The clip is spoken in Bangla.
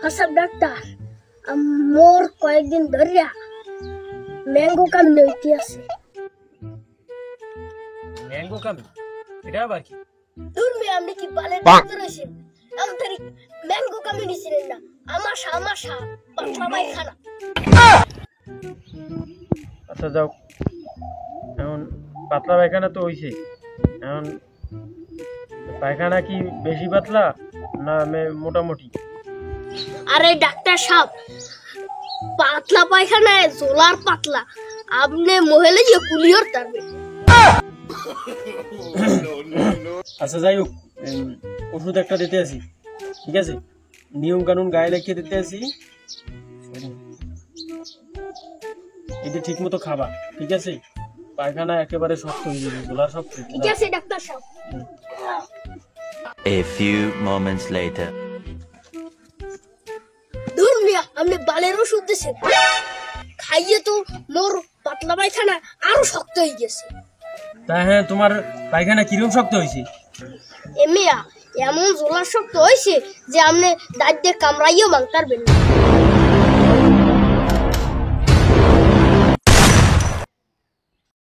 আচ্ছা ডাক্তার, মোর কয়েকদিন ধরিয়া ম্যাঙ্গো কামি লইতে আছে। ম্যাঙ্গো কামি? এটা আবার কি? তুমি আপনি কি বালের ডাক্তার হইছেন? আমি তারি ম্যাঙ্গো কামি নিছিলেন না, আমাশা পাতলা পায়খানা। আচ্ছা যাও, এখন পাতলা পায়খানা তো হইছে, এখন পায়খানা কি বেশি পাতলা না মোটামুটি? আরে ডাক্তার সাহেব, পাতলা পায়খানায় জোলার পাতলা, আপনি মহিলা যে কুলিয়র তারবে। আচ্ছা যাই হোক, ওষুধ একটা দিতে আসি, ঠিক আছে? নিয়ম কানুন গায়ে লিখে দিতে আসি, এটা ঠিক মতো খাবা, ঠিক আছে? পায়খানা একেবারে শক্ত হয়ে যাবে, জোলার শক্ত। ঠিক আছে ডাক্তার সাহেব। A few moments later. ধর্মিয়া, আপনি বালের ওষুধ দিয়েছেন, খাইয়ে তো মোর পাতলা পায়খানা আরো শক্ত হয়ে গেছে। তা হ্যাঁ, তোমার পায়খানা কিরকম শক্ত হয়েছে? এমিয়া এমন জোলার শক্ত হয়েছে যে আপনি দাঁত দিয়ে কামড়াইও ভাঙতে পারবেন না।